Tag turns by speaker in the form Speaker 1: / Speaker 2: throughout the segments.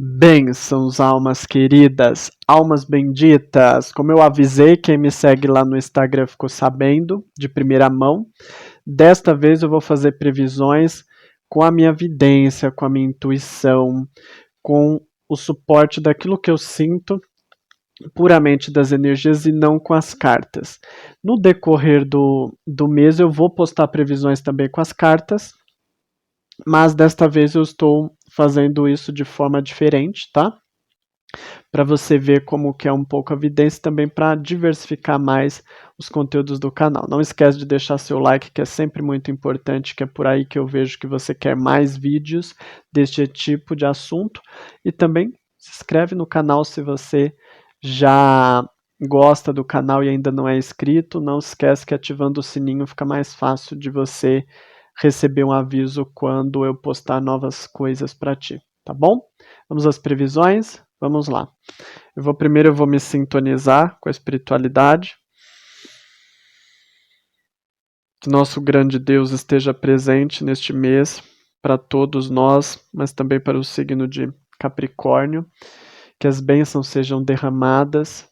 Speaker 1: Bênçãos, almas queridas, almas benditas. Como eu avisei, quem me segue lá no Instagram ficou sabendo de primeira mão. Desta vez eu vou fazer previsões com a minha vidência, com a minha intuição, com o suporte daquilo que eu sinto puramente das energias e não com as cartas. No decorrer do mês eu vou postar previsões também com as cartas, mas desta vez eu estou fazendo isso de forma diferente, tá? Para você ver como que é um pouco a vidência, também para diversificar mais os conteúdos do canal. Não esquece de deixar seu like, que é sempre muito importante, que é por aí que eu vejo que você quer mais vídeos deste tipo de assunto. E também se inscreve no canal se você já gosta do canal e ainda não é inscrito. Não esquece que ativando o sininho fica mais fácil de você receber um aviso quando eu postar novas coisas para ti, tá bom? Vamos às previsões? Vamos lá. Primeiro eu vou me sintonizar com a espiritualidade. Que nosso grande Deus esteja presente neste mês para todos nós, mas também para o signo de Capricórnio. Que as bênçãos sejam derramadas,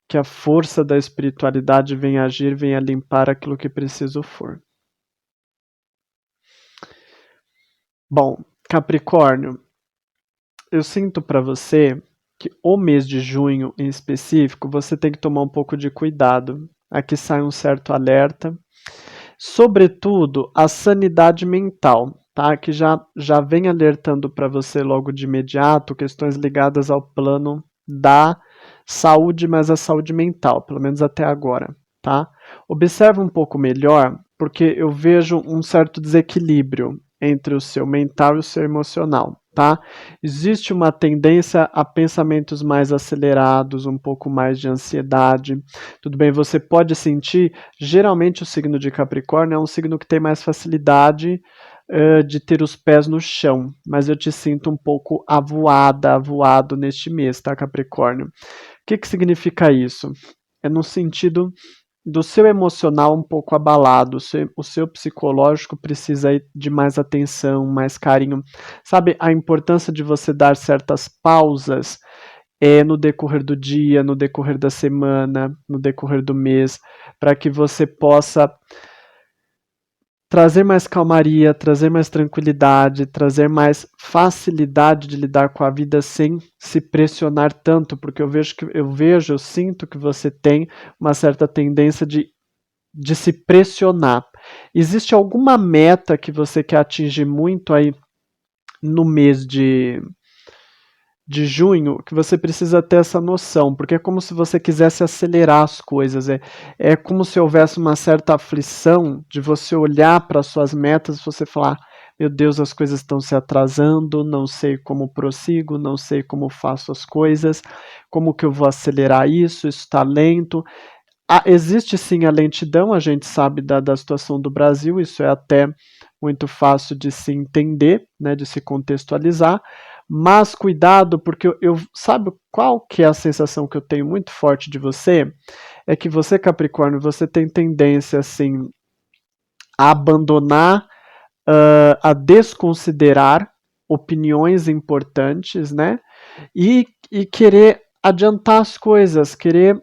Speaker 1: que a força da espiritualidade venha agir, venha limpar aquilo que preciso for. Bom, Capricórnio, eu sinto para você que o mês de junho em específico você tem que tomar um pouco de cuidado. Aqui sai um certo alerta, sobretudo a sanidade mental, tá? Que já vem alertando para você logo de imediato questões ligadas ao plano da saúde, mas a saúde mental, pelo menos até agora, tá? Observa um pouco melhor, porque eu vejo um certo desequilíbrio entre o seu mental e o seu emocional, tá? Existe uma tendência a pensamentos mais acelerados, um pouco mais de ansiedade. Tudo bem, você pode sentir, geralmente o signo de Capricórnio é um signo que tem mais facilidade de ter os pés no chão, mas eu te sinto um pouco avoado neste mês, tá, Capricórnio? O que significa isso? É no sentido do seu emocional um pouco abalado, o seu psicológico precisa de mais atenção, mais carinho. Sabe, a importância de você dar certas pausas no decorrer do dia, no decorrer da semana, no decorrer do mês, para que você possa trazer mais calmaria, trazer mais tranquilidade, trazer mais facilidade de lidar com a vida sem se pressionar tanto, porque eu sinto que você tem uma certa tendência de se pressionar. Existe alguma meta que você quer atingir muito aí no mês de junho, que você precisa ter essa noção, porque é como se você quisesse acelerar as coisas, é como se houvesse uma certa aflição de você olhar para as suas metas e você falar, meu Deus, as coisas estão se atrasando, não sei como prossigo, não sei como faço as coisas, como que eu vou acelerar isso está lento. Existe sim a lentidão, a gente sabe da situação do Brasil, isso é até muito fácil de se entender, né, de se contextualizar, mas cuidado, porque sabe qual que é a sensação que eu tenho muito forte de você? É que você, Capricórnio, você tem tendência, assim, a abandonar, a desconsiderar opiniões importantes, né? E querer adiantar as coisas, querer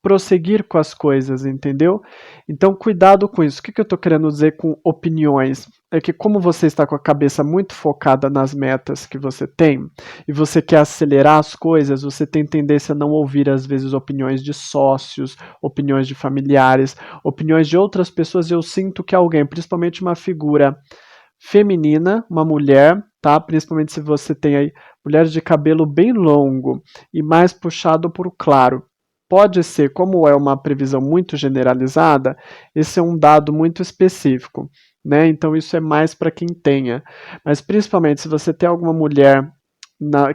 Speaker 1: prosseguir com as coisas, entendeu? Então, cuidado com isso. O que eu estou querendo dizer com opiniões? É que como você está com a cabeça muito focada nas metas que você tem, e você quer acelerar as coisas, você tem tendência a não ouvir, às vezes, opiniões de sócios, opiniões de familiares, opiniões de outras pessoas, e eu sinto que alguém, principalmente uma figura feminina, uma mulher, tá? Principalmente se você tem aí mulheres de cabelo bem longo e mais puxado por claro, pode ser, como é uma previsão muito generalizada, esse é um dado muito específico, né? Então isso é mais para quem tenha. Mas principalmente se você tem alguma mulher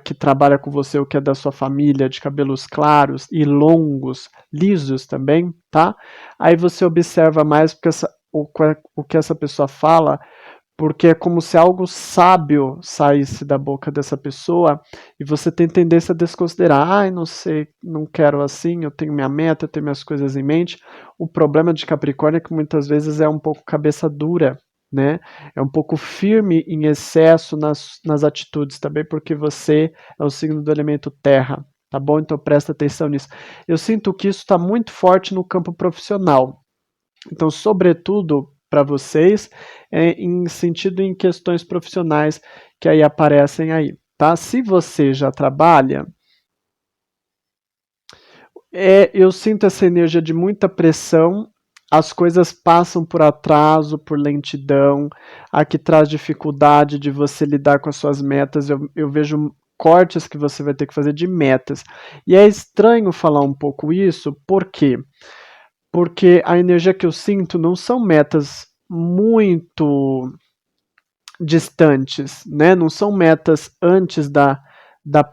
Speaker 1: que trabalha com você ou que é da sua família, de cabelos claros e longos, lisos também, tá? Aí você observa mais porque o que essa pessoa fala, porque é como se algo sábio saísse da boca dessa pessoa e você tem tendência a desconsiderar. Ai, não sei, não quero assim, eu tenho minha meta, eu tenho minhas coisas em mente. O problema de Capricórnio é que muitas vezes é um pouco cabeça dura, né? É um pouco firme em excesso nas atitudes também, porque você é o signo do elemento terra, tá bom? Então presta atenção nisso. Eu sinto que isso está muito forte no campo profissional. Então, sobretudo para vocês, em sentido em questões profissionais que aí aparecem aí, tá? Se você já trabalha, eu sinto essa energia de muita pressão, as coisas passam por atraso, por lentidão, a que traz dificuldade de você lidar com as suas metas. Eu vejo cortes que você vai ter que fazer de metas. E é estranho falar um pouco isso, por quê? Porque a energia que eu sinto não são metas muito distantes, né? Não são metas antes da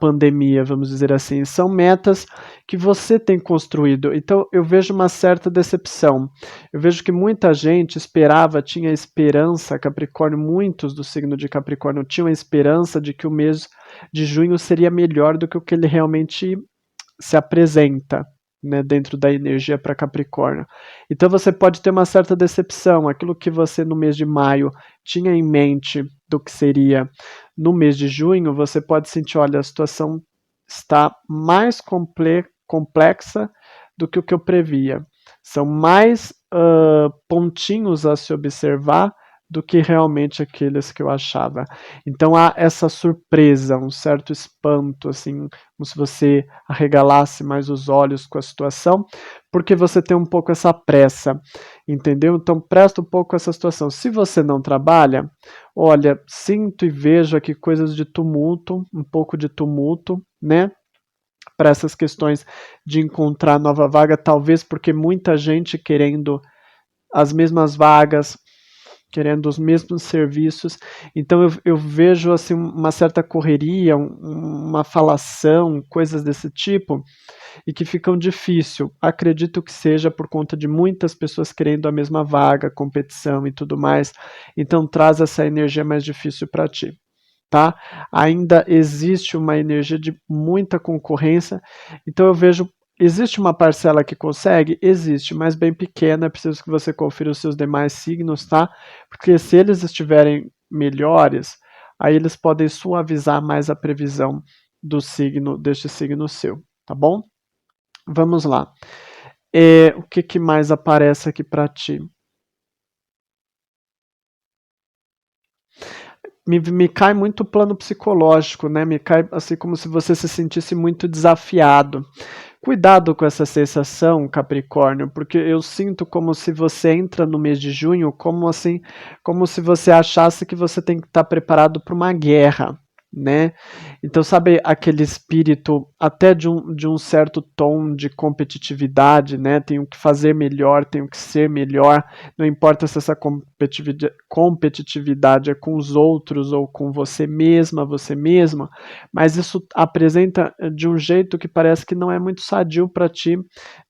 Speaker 1: pandemia, vamos dizer assim, são metas que você tem construído. Então eu vejo uma certa decepção. Eu vejo que muita gente esperava, tinha esperança, Capricórnio, muitos do signo de Capricórnio tinham a esperança de que o mês de junho seria melhor do que o que ele realmente se apresenta, né, dentro da energia para Capricórnio. Então você pode ter uma certa decepção, aquilo que você no mês de maio tinha em mente do que seria no mês de junho, você pode sentir, olha, a situação está mais complexa do que o que eu previa. São mais pontinhos a se observar do que realmente aqueles que eu achava. Então há essa surpresa, um certo espanto, assim, como se você arregalasse mais os olhos com a situação, porque você tem um pouco essa pressa, entendeu? Então presta um pouco essa situação. Se você não trabalha, olha, sinto e vejo aqui coisas de tumulto, um pouco de tumulto, né? Para essas questões de encontrar nova vaga, talvez porque muita gente querendo as mesmas vagas, querendo os mesmos serviços. Então eu vejo assim uma certa correria, uma falação, coisas desse tipo, e que ficam difícil. Acredito que seja por conta de muitas pessoas querendo a mesma vaga, competição e tudo mais. Então traz essa energia mais difícil para ti. Tá? Ainda existe uma energia de muita concorrência, então eu vejo. Existe uma parcela que consegue? Existe, mas bem pequena. É preciso que você confira os seus demais signos, tá? Porque se eles estiverem melhores, aí eles podem suavizar mais a previsão do signo, deste signo seu, tá bom? Vamos lá. O que mais aparece aqui para ti? Me cai muito o plano psicológico, né? Me cai assim como se você se sentisse muito desafiado. Cuidado com essa sensação, Capricórnio, porque eu sinto como se você entra no mês de junho como assim, como se você achasse que você tem que estar preparado para uma guerra, né? Então, sabe aquele espírito até de um certo tom de competitividade, né? Tenho que fazer melhor, tenho que ser melhor, não importa se essa competitividade é com os outros ou com você mesma, você mesma, mas isso apresenta de um jeito que parece que não é muito sadio para ti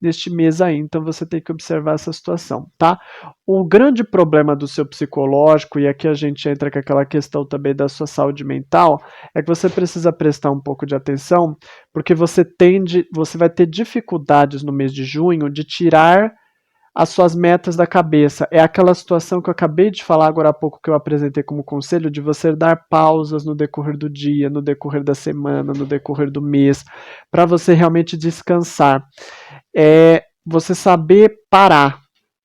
Speaker 1: neste mês aí, então você tem que observar essa situação, tá? O grande problema do seu psicológico, e aqui a gente entra com aquela questão também da sua saúde mental, é que você precisa prestar um pouco de atenção, porque você vai ter dificuldades no mês de junho de tirar as suas metas da cabeça. É aquela situação que eu acabei de falar agora há pouco, que eu apresentei como conselho, de você dar pausas no decorrer do dia, no decorrer da semana, no decorrer do mês, para você realmente descansar. É você saber parar,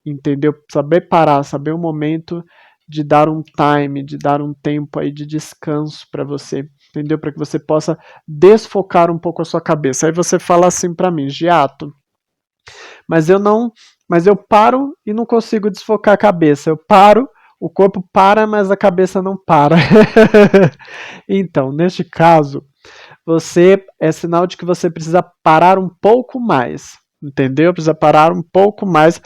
Speaker 1: entendeu? Saber parar, saber o momento de dar um time, de dar um tempo aí de descanso para você, entendeu? Para que você possa desfocar um pouco a sua cabeça. Aí você fala assim para mim, Giato, mas eu não, mas eu paro e não consigo desfocar a cabeça. Eu paro, o corpo para, mas a cabeça não para. Então, neste caso, você é sinal de que você precisa parar um pouco mais, entendeu? Precisa parar um pouco mais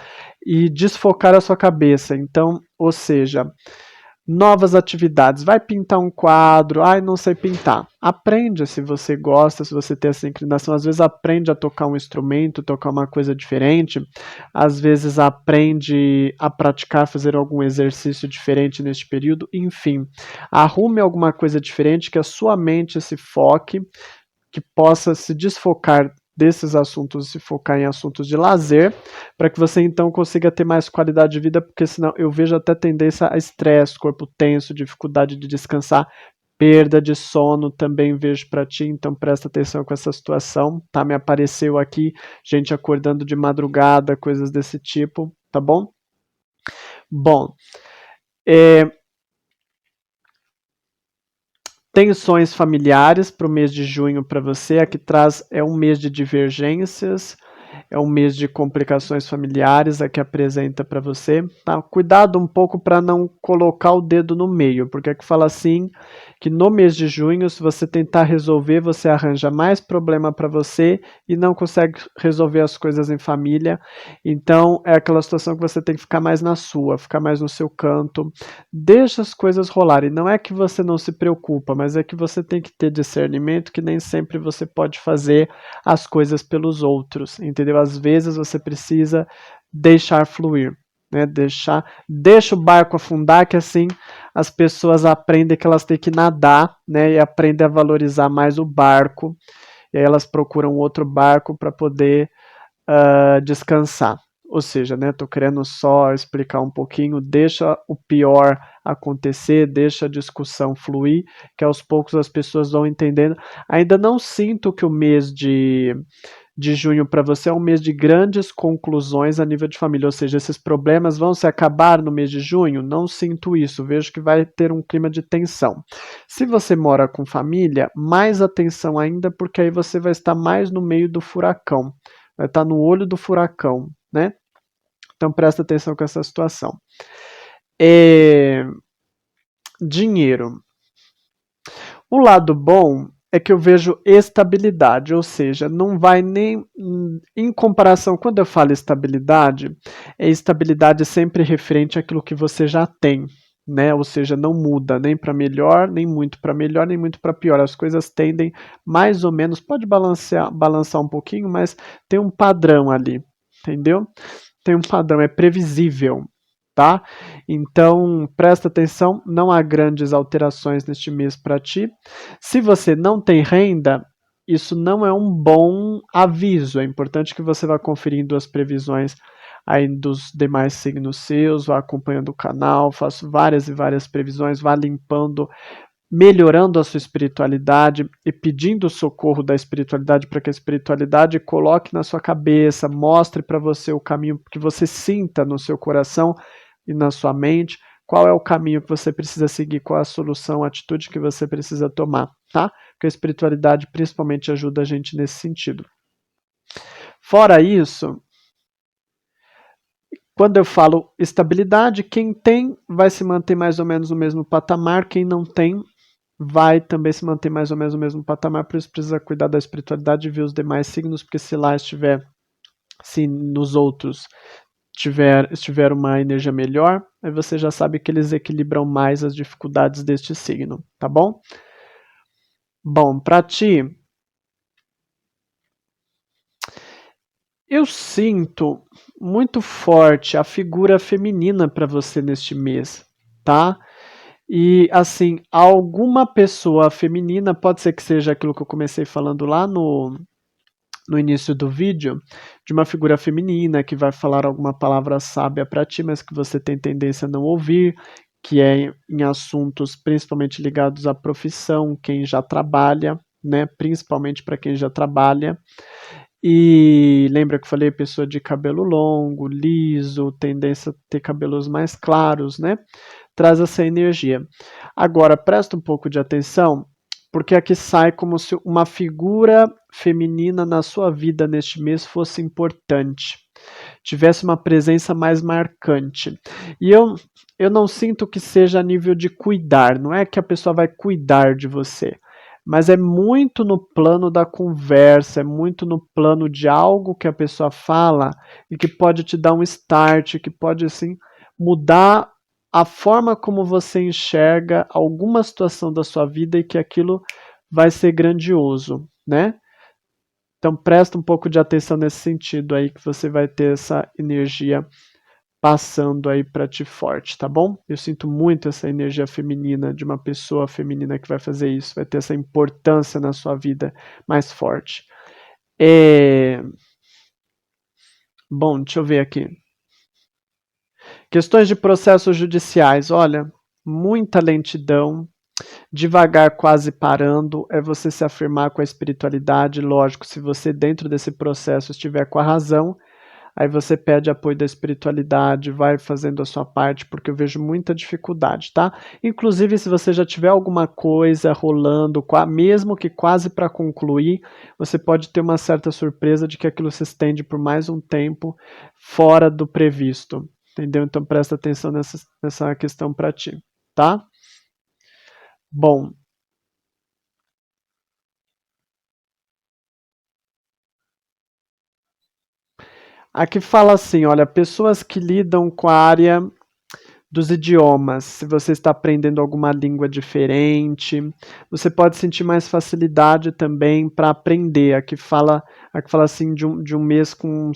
Speaker 1: e desfocar a sua cabeça. Então, ou seja, novas atividades. Vai pintar um quadro, ai, não sei pintar. Aprende se você gosta, se você tem essa inclinação. Às vezes aprende a tocar um instrumento, tocar uma coisa diferente. Às vezes aprende a praticar, fazer algum exercício diferente neste período. Enfim, arrume alguma coisa diferente que a sua mente se foque, que possa se desfocar desses assuntos e se focar em assuntos de lazer, para que você então consiga ter mais qualidade de vida, porque senão eu vejo até tendência a estresse, corpo tenso, dificuldade de descansar, perda de sono também vejo para ti, então presta atenção com essa situação, tá? Me apareceu aqui gente acordando de madrugada, coisas desse tipo, tá bom? Bom, tensões familiares para o mês de junho para você, aqui traz é um mês de divergências, é um mês de complicações familiares, aqui apresenta para você, tá? Cuidado um pouco para não colocar o dedo no meio, porque aqui fala assim, que no mês de junho, se você tentar resolver, você arranja mais problema para você e não consegue resolver as coisas em família, então é aquela situação que você tem que ficar mais na sua, ficar mais no seu canto, deixa as coisas rolarem, não é que você não se preocupa, mas é que você tem que ter discernimento que nem sempre você pode fazer as coisas pelos outros, entendeu? Às vezes você precisa deixar fluir, né? Deixa o barco afundar, que assim as pessoas aprendem que elas têm que nadar, né? E aprendem a valorizar mais o barco, e aí elas procuram outro barco para poder descansar. Ou seja, né, tô querendo só explicar um pouquinho, deixa o pior acontecer, deixa a discussão fluir, que aos poucos as pessoas vão entendendo. Ainda não sinto que o mês de junho para você é um mês de grandes conclusões a nível de família, ou seja, esses problemas vão se acabar no mês de junho? Não sinto isso, vejo que vai ter um clima de tensão. Se você mora com família, mais atenção ainda, porque aí você vai estar mais no meio do furacão, vai estar no olho do furacão, né? Então presta atenção com essa situação. Dinheiro. O lado bom é que eu vejo estabilidade, ou seja, não vai nem em comparação, quando eu falo estabilidade, é estabilidade sempre referente àquilo que você já tem, né? Ou seja, não muda nem para melhor, nem muito para melhor, nem muito para pior. As coisas tendem mais ou menos, pode balançar um pouquinho, mas tem um padrão ali, entendeu? Tem um padrão, é previsível, tá? Então, presta atenção, não há grandes alterações neste mês para ti. Se você não tem renda, isso não é um bom aviso. É importante que você vá conferindo as previsões aí dos demais signos seus, vá acompanhando o canal, faço várias e várias previsões, vá limpando, melhorando a sua espiritualidade e pedindo o socorro da espiritualidade para que a espiritualidade coloque na sua cabeça, mostre para você o caminho que você sinta no seu coração e na sua mente, qual é o caminho que você precisa seguir, qual é a solução, a atitude que você precisa tomar, tá? Porque a espiritualidade principalmente ajuda a gente nesse sentido. Fora isso, quando eu falo estabilidade, quem tem vai se manter mais ou menos no mesmo patamar, quem não tem vai também se manter mais ou menos no mesmo patamar, por isso precisa cuidar da espiritualidade e ver os demais signos, porque se lá estiver, se nos outros estiver uma energia melhor, aí você já sabe que eles equilibram mais as dificuldades deste signo, tá bom? Bom, para ti, eu sinto muito forte a figura feminina para você neste mês, tá? E assim, alguma pessoa feminina, pode ser que seja aquilo que eu comecei falando lá no início do vídeo, de uma figura feminina que vai falar alguma palavra sábia para ti, mas que você tem tendência a não ouvir, que é em assuntos principalmente ligados à profissão, quem já trabalha, né? Principalmente para quem já trabalha. E lembra que eu falei pessoa de cabelo longo, liso, tendência a ter cabelos mais claros, né? Traz essa energia. Agora, presta um pouco de atenção, porque aqui sai como se uma figura feminina na sua vida neste mês fosse importante, tivesse uma presença mais marcante. E eu não sinto que seja a nível de cuidar, não é que a pessoa vai cuidar de você, mas é muito no plano da conversa, é muito no plano de algo que a pessoa fala e que pode te dar um start, que pode assim mudar a forma como você enxerga alguma situação da sua vida e que aquilo vai ser grandioso, né? Então presta um pouco de atenção nesse sentido aí que você vai ter essa energia passando aí para ti forte, tá bom? Eu sinto muito essa energia feminina de uma pessoa feminina que vai fazer isso, vai ter essa importância na sua vida mais forte. Bom, deixa eu ver aqui. Questões de processos judiciais, olha, muita lentidão, devagar quase parando, é você se afirmar com a espiritualidade, lógico, se você dentro desse processo estiver com a razão, aí você pede apoio da espiritualidade, vai fazendo a sua parte, porque eu vejo muita dificuldade, tá? Inclusive, se você já tiver alguma coisa rolando, mesmo que quase para concluir, você pode ter uma certa surpresa de que aquilo se estende por mais um tempo fora do previsto, entendeu? Então presta atenção nessa questão para ti, tá? Bom, aqui fala assim, olha, pessoas que lidam com a área dos idiomas, se você está aprendendo alguma língua diferente, você pode sentir mais facilidade também para aprender. Aqui fala assim de um mês com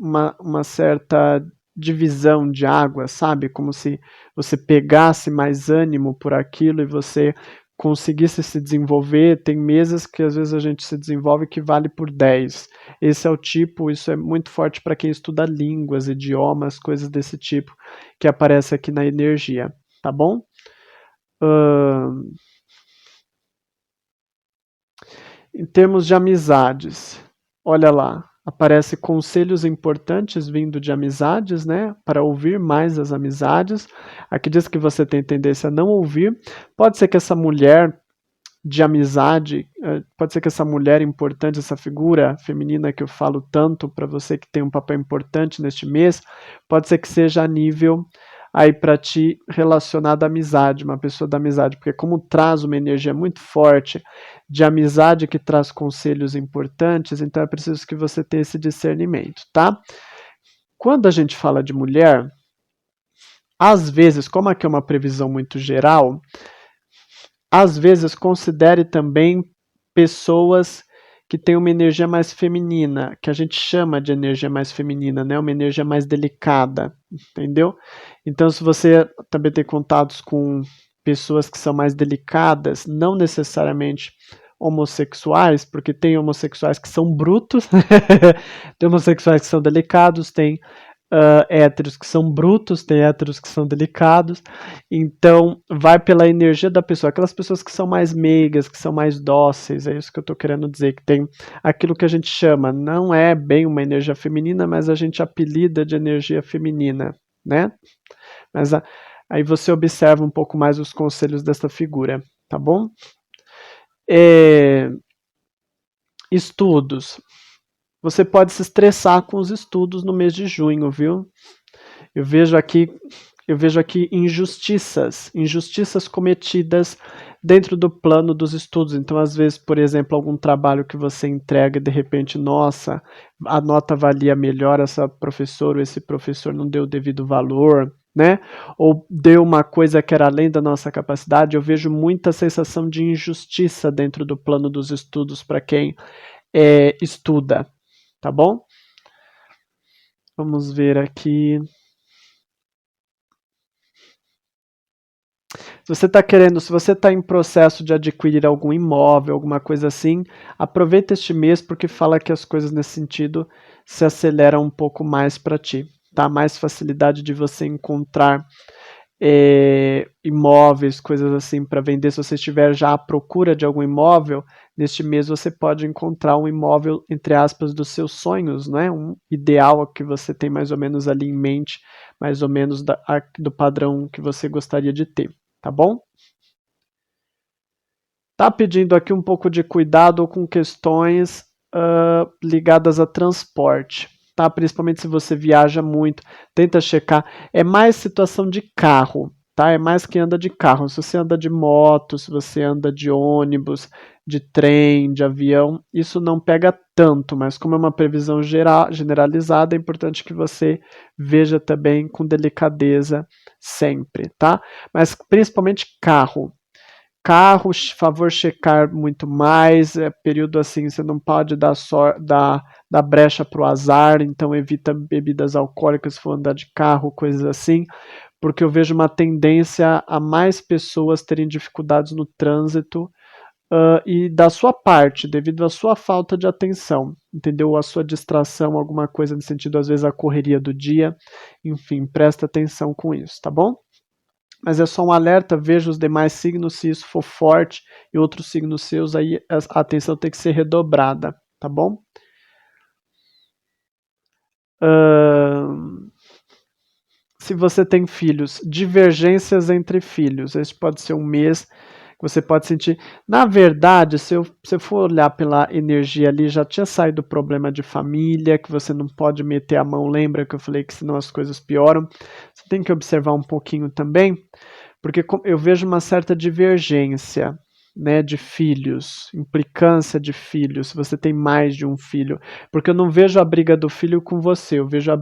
Speaker 1: uma certa divisão de água, sabe? Como se você pegasse mais ânimo por aquilo e você conseguisse se desenvolver. Tem meses que às vezes a gente se desenvolve que vale por 10. Esse é o tipo, isso é muito forte para quem estuda línguas, idiomas, coisas desse tipo que aparece aqui na energia, tá bom? Ahn, em termos de amizades, olha lá, aparece conselhos importantes vindo de amizades, né? Para ouvir mais as amizades. Aqui diz que você tem tendência a não ouvir. Pode ser que essa mulher de amizade, pode ser que essa mulher importante, essa figura feminina que eu falo tanto para você que tem um papel importante neste mês, pode ser que seja a nível aí para ti relacionado à amizade, uma pessoa da amizade, porque como traz uma energia muito forte de amizade que traz conselhos importantes, então é preciso que você tenha esse discernimento, tá? Quando a gente fala de mulher, às vezes, como aqui é uma previsão muito geral, às vezes considere também pessoas que têm uma energia mais feminina, que a gente chama de energia mais feminina, né? Uma energia mais delicada, entendeu? Então, se você também tem contatos com pessoas que são mais delicadas, não necessariamente homossexuais, porque tem homossexuais que são brutos, tem homossexuais que são delicados, tem héteros que são brutos, tem héteros que são delicados. Então, vai pela energia da pessoa. Aquelas pessoas que são mais meigas, que são mais dóceis, é isso que eu estou querendo dizer, que tem aquilo que a gente chama, não é bem uma energia feminina, mas a gente apelida de energia feminina, né? Mas aí você observa um pouco mais os conselhos dessa figura, tá bom? É, estudos. Você pode se estressar com os estudos no mês de junho, viu? Eu vejo aqui, eu vejo aqui injustiças cometidas dentro do plano dos estudos. Então, às vezes, por exemplo, algum trabalho que você entrega e de repente, nossa, a nota valia melhor, essa professora ou esse professor não deu o devido valor, né? Ou deu uma coisa que era além da nossa capacidade. Eu vejo muita sensação de injustiça dentro do plano dos estudos para quem estuda, tá bom? Vamos ver aqui. Se você está querendo, se você está em processo de adquirir algum imóvel, alguma coisa assim, aproveita este mês porque fala que as coisas nesse sentido se aceleram um pouco mais para ti, tá? Mais facilidade de você encontrar imóveis, coisas assim para vender. Se você estiver já à procura de algum imóvel, neste mês você pode encontrar um imóvel, entre aspas, dos seus sonhos, né? Um ideal que você tem mais ou menos ali em mente, mais ou menos do padrão que você gostaria de ter, tá bom? Tá pedindo aqui um pouco de cuidado com questões ligadas a transporte, tá? Principalmente se você viaja muito, tenta checar. É mais situação de carro, tá? É mais que anda de carro. Se você anda de moto, se você anda de ônibus, de trem, de avião, isso não pega tanto, mas como é uma previsão generalizada, é importante que você veja também com delicadeza sempre, tá? Mas principalmente carro. Carros, favor checar muito mais, é período assim, você não pode dar brecha para o azar, então evita bebidas alcoólicas se for andar de carro, coisas assim, porque eu vejo uma tendência a mais pessoas terem dificuldades no trânsito e da sua parte, devido à sua falta de atenção. entendeu? Ou a sua distração, alguma coisa no sentido, às vezes, a correria do dia. Enfim, presta atenção com isso, tá bom? Mas é só um alerta, veja os demais signos, se isso for forte e outros signos seus, aí a atenção tem que ser redobrada, tá bom? Se você tem filhos, divergências entre filhos, esse pode ser um mês que você pode sentir. Na verdade, se eu for olhar pela energia ali, já tinha saído o problema de família, que você não pode meter a mão, lembra que eu falei que senão as coisas pioram. Você tem que observar um pouquinho também, porque eu vejo uma certa divergência, né, de filhos, implicância de filhos, se você tem mais de um filho, porque eu não vejo a briga do filho com você, eu vejo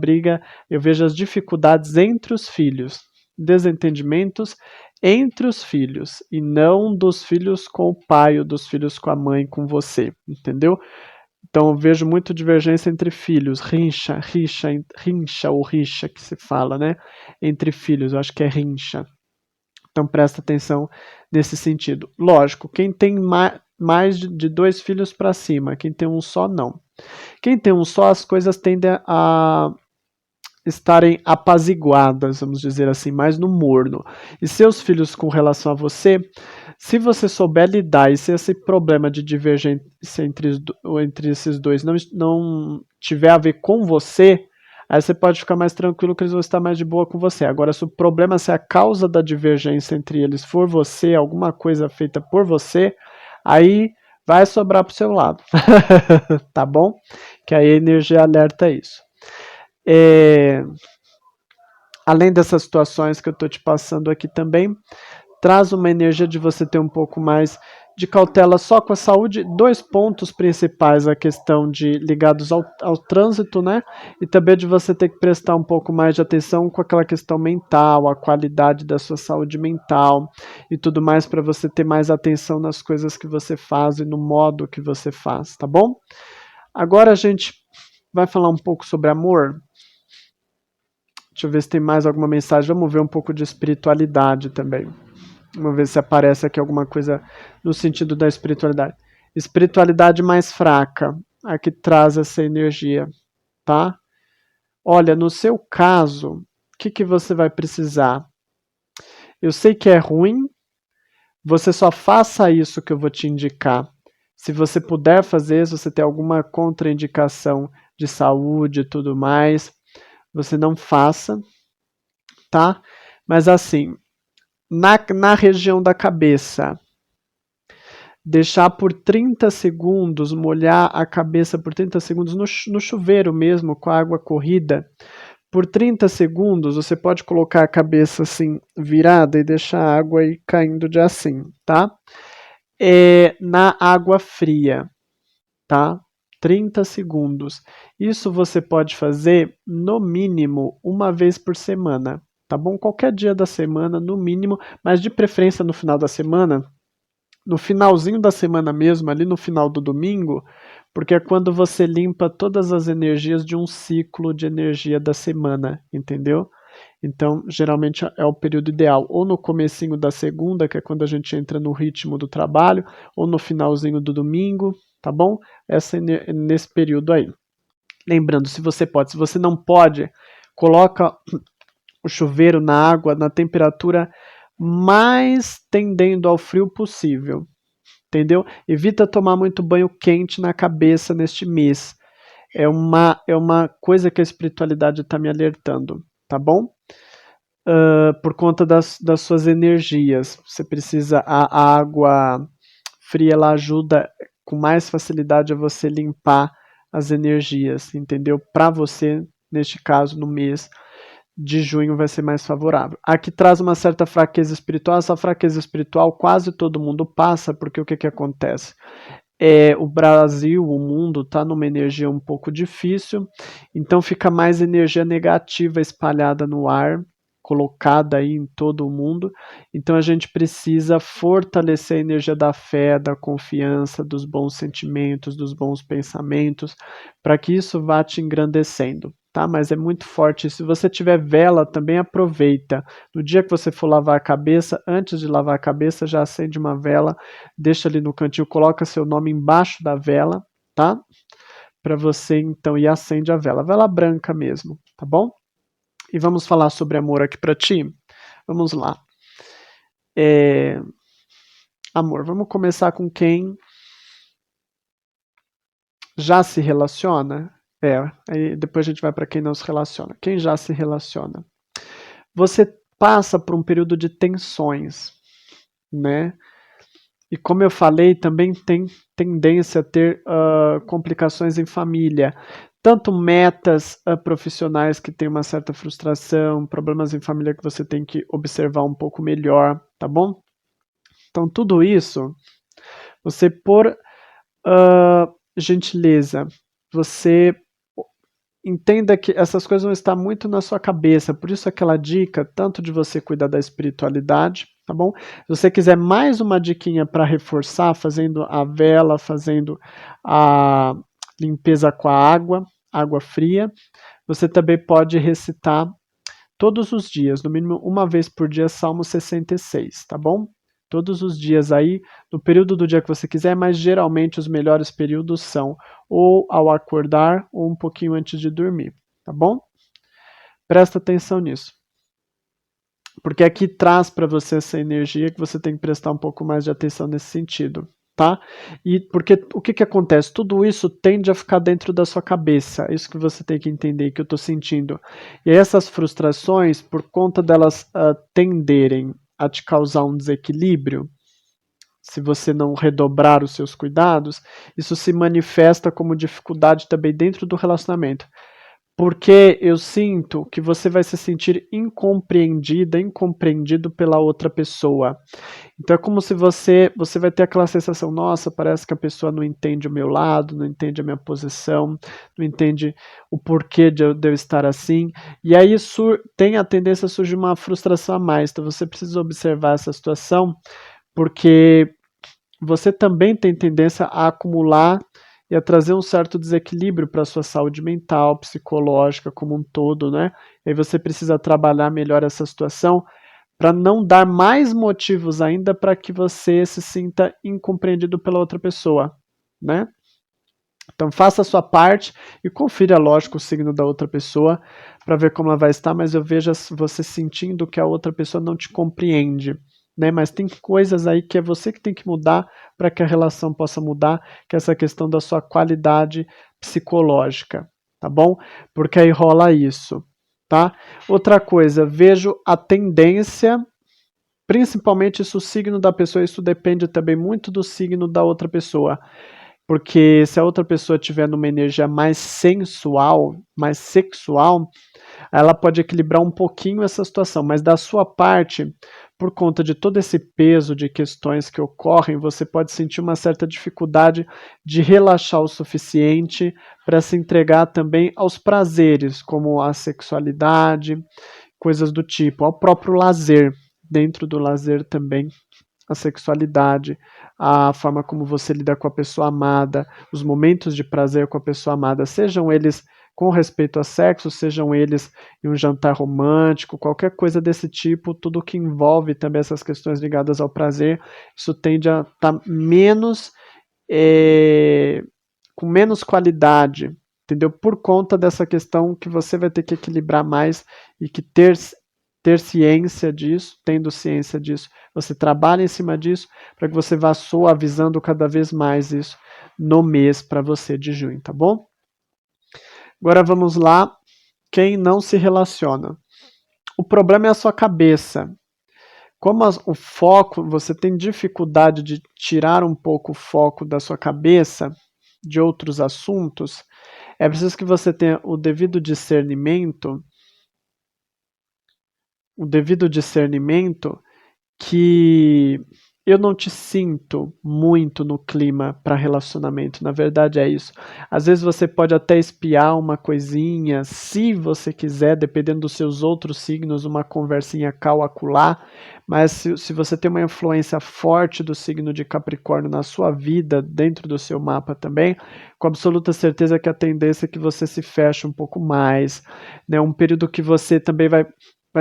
Speaker 1: as dificuldades entre os filhos, desentendimentos entre os filhos, e não dos filhos com o pai ou dos filhos com a mãe, com você, entendeu? Então eu vejo muito divergência entre filhos, rincha ou rixa que se fala, né? Entre filhos, eu acho que é rincha. Então presta atenção nesse sentido. Lógico, quem tem mais de 2 filhos para cima, quem tem um só, não. Quem tem um só, as coisas tendem a estarem apaziguadas, vamos dizer assim, mais no morno. E seus filhos com relação a você, se você souber lidar e se esse problema de divergência entre esses dois não tiver a ver com você, aí você pode ficar mais tranquilo que eles vão estar mais de boa com você. Agora, se o problema, se a causa da divergência entre eles for você, alguma coisa feita por você, aí vai sobrar pro seu lado. Tá bom? Que aí a energia alerta isso. Além dessas situações que eu estou te passando aqui também, traz uma energia de você ter um pouco mais de cautela só com a saúde. 2 pontos principais, a questão de ligados ao trânsito, né? E também de você ter que prestar um pouco mais de atenção com aquela questão mental, a qualidade da sua saúde mental e tudo mais, para você ter mais atenção nas coisas que você faz e no modo que você faz, tá bom? Agora a gente vai falar um pouco sobre amor. Deixa eu ver se tem mais alguma mensagem. Vamos ver um pouco de espiritualidade também. Vamos ver se aparece aqui alguma coisa no sentido da espiritualidade. Espiritualidade mais fraca, a que traz essa energia, tá? Olha, no seu caso, o que você vai precisar? Eu sei que é ruim, você só faça isso que eu vou te indicar. Se você puder fazer, se você tem alguma contraindicação de saúde e tudo mais, você não faça, tá? Mas assim, na região da cabeça, deixar por 30 segundos, molhar a cabeça por 30 segundos no chuveiro mesmo, com a água corrida. Por 30 segundos, você pode colocar a cabeça assim, virada e deixar a água aí caindo de assim, tá? Na água fria, tá? 30 segundos. Isso você pode fazer no mínimo uma vez por semana, tá bom? Qualquer dia da semana, no mínimo, mas de preferência no final da semana, no finalzinho da semana mesmo, ali no final do domingo, porque é quando você limpa todas as energias de um ciclo de energia da semana, entendeu? Então, geralmente é o período ideal, ou no comecinho da segunda, que é quando a gente entra no ritmo do trabalho, ou no finalzinho do domingo, tá bom? Nesse período aí. Lembrando, se você não pode, coloca o chuveiro na água na temperatura mais tendendo ao frio possível, entendeu? Evita tomar muito banho quente na cabeça neste mês. É uma coisa que a espiritualidade está me alertando, tá bom? Por conta das suas energias. Você precisa, a água fria, ela ajuda com mais facilidade a você limpar as energias, entendeu? Para você, neste caso, no mês de junho vai ser mais favorável. Aqui traz uma certa fraqueza espiritual. Essa fraqueza espiritual quase todo mundo passa, porque o que acontece? O Brasil, o mundo está numa energia um pouco difícil, então fica mais energia negativa espalhada no ar, colocada aí em todo o mundo. Então a gente precisa fortalecer a energia da fé, da confiança, dos bons sentimentos, dos bons pensamentos, para que isso vá te engrandecendo. Tá? Mas é muito forte. Se você tiver vela, também aproveita. No dia que você for lavar a cabeça, antes de lavar a cabeça, já acende uma vela, deixa ali no cantinho, coloca seu nome embaixo da vela, tá? para você então e acende a vela branca mesmo, tá bom? E vamos falar sobre amor aqui para ti? Vamos lá. Amor, vamos começar com quem já se relaciona? Aí depois a gente vai para quem não se relaciona. Quem já se relaciona? Você passa por um período de tensões, né? E como eu falei, também tem tendência a ter complicações em família. Tanto metas profissionais que tem uma certa frustração, problemas em família que você tem que observar um pouco melhor, tá bom? Então, tudo isso, você por gentileza, você entenda que essas coisas vão estar muito na sua cabeça, por isso aquela dica, tanto de você cuidar da espiritualidade, tá bom? Se você quiser mais uma diquinha para reforçar, fazendo a vela, fazendo a limpeza com a água fria, você também pode recitar todos os dias, no mínimo uma vez por dia, Salmo 66, tá bom? Todos os dias aí, no período do dia que você quiser, mas geralmente os melhores períodos são ou ao acordar ou um pouquinho antes de dormir, tá bom? Presta atenção nisso. Porque aqui traz para você essa energia que você tem que prestar um pouco mais de atenção nesse sentido, tá? E porque o que acontece? Tudo isso tende a ficar dentro da sua cabeça, isso que você tem que entender, que eu estou sentindo. E aí essas frustrações, por conta delas tenderem a te causar um desequilíbrio, se você não redobrar os seus cuidados, isso se manifesta como dificuldade também dentro do relacionamento. Porque eu sinto que você vai se sentir incompreendida, incompreendido pela outra pessoa. Então é como se você vai ter aquela sensação, nossa, parece que a pessoa não entende o meu lado, não entende a minha posição, não entende o porquê de eu estar assim. E aí tem a tendência a surgir uma frustração a mais. Então você precisa observar essa situação, porque você também tem tendência a acumular e a trazer um certo desequilíbrio para a sua saúde mental, psicológica como um todo, né? E aí você precisa trabalhar melhor essa situação para não dar mais motivos ainda para que você se sinta incompreendido pela outra pessoa, né? Então faça a sua parte e confira, lógico, o signo da outra pessoa para ver como ela vai estar, mas eu vejo você sentindo que a outra pessoa não te compreende, né? Mas tem coisas aí que é você que tem que mudar para que a relação possa mudar, que é essa questão da sua qualidade psicológica, tá bom? Porque aí rola isso, tá? Outra coisa, vejo a tendência, principalmente isso o signo da pessoa, isso depende também muito do signo da outra pessoa. Porque se a outra pessoa tiver numa energia mais sensual, mais sexual, ela pode equilibrar um pouquinho essa situação, mas da sua parte, por conta de todo esse peso de questões que ocorrem, você pode sentir uma certa dificuldade de relaxar o suficiente para se entregar também aos prazeres, como a sexualidade, coisas do tipo, ao próprio lazer. Dentro do lazer também a sexualidade, a forma como você lida com a pessoa amada, os momentos de prazer com a pessoa amada, sejam eles com respeito a sexo, sejam eles em um jantar romântico, qualquer coisa desse tipo, tudo que envolve também essas questões ligadas ao prazer, isso tende a estar menos, com menos qualidade, entendeu? Por conta dessa questão que você vai ter que equilibrar mais e que ter ciência disso, tendo ciência disso, você trabalha em cima disso para que você vá suavizando cada vez mais isso no mês para você de junho, tá bom? Agora vamos lá, quem não se relaciona. O problema é a sua cabeça. Como o foco, você tem dificuldade de tirar um pouco o foco da sua cabeça de outros assuntos, é preciso que você tenha o devido discernimento que eu não te sinto muito no clima para relacionamento, na verdade é isso. Às vezes você pode até espiar uma coisinha, se você quiser, dependendo dos seus outros signos, uma conversinha cal acolá, mas se você tem uma influência forte do signo de Capricórnio na sua vida, dentro do seu mapa também, com absoluta certeza que a tendência é que você se feche um pouco mais, né? Um período que você também vai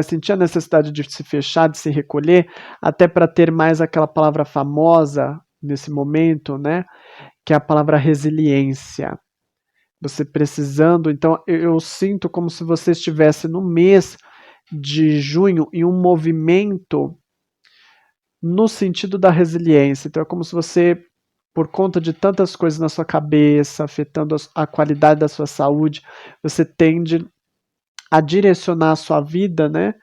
Speaker 1: sentir a necessidade de se fechar, de se recolher, até para ter mais aquela palavra famosa nesse momento, né? Que é a palavra resiliência. você precisando. Então eu sinto como se você estivesse no mês de junho em um movimento no sentido da resiliência. Então é como se você, por conta de tantas coisas na sua cabeça, afetando a qualidade da sua saúde, você tende a direcionar a sua vida, né?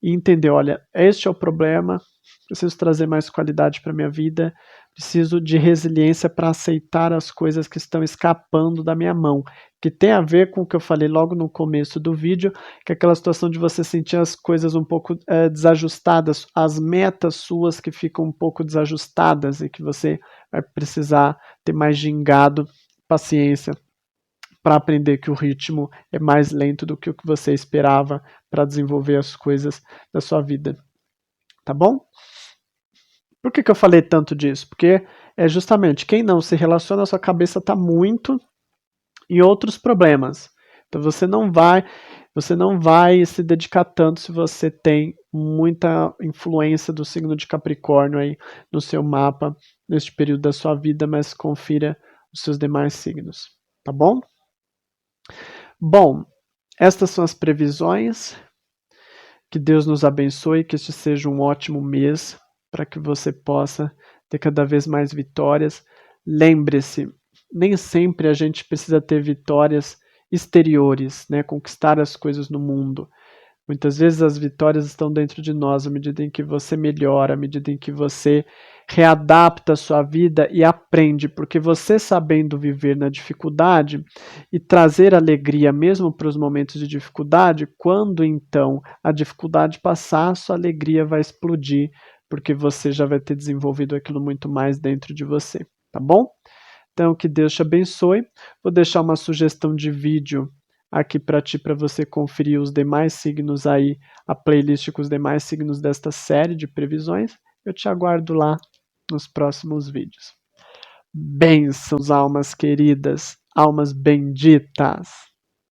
Speaker 1: E entender, olha, este é o problema, preciso trazer mais qualidade para minha vida, preciso de resiliência para aceitar as coisas que estão escapando da minha mão, que tem a ver com o que eu falei logo no começo do vídeo, que é aquela situação de você sentir as coisas um pouco desajustadas, as metas suas que ficam um pouco desajustadas e que você vai precisar ter mais gingado, paciência, para aprender que o ritmo é mais lento do que o que você esperava para desenvolver as coisas da sua vida. Tá bom? Por que eu falei tanto disso? Porque é justamente quem não se relaciona, a sua cabeça está muito em outros problemas. Então você não vai se dedicar tanto se você tem muita influência do signo de Capricórnio aí no seu mapa neste período da sua vida, mas confira os seus demais signos, tá bom? Bom, estas são as previsões. Que Deus nos abençoe, que este seja um ótimo mês para que você possa ter cada vez mais vitórias. Lembre-se, nem sempre a gente precisa ter vitórias exteriores, né? Conquistar as coisas no mundo. Muitas vezes as vitórias estão dentro de nós, à medida em que você melhora, à medida em que você readapta a sua vida e aprende, porque você sabendo viver na dificuldade e trazer alegria mesmo para os momentos de dificuldade, quando então a dificuldade passar, a sua alegria vai explodir, porque você já vai ter desenvolvido aquilo muito mais dentro de você, tá bom? Então, que Deus te abençoe. Vou deixar uma sugestão de vídeo aqui para ti, para você conferir os demais signos aí, a playlist com os demais signos desta série de previsões. Eu te aguardo lá nos próximos vídeos. Bênçãos, almas queridas, almas benditas.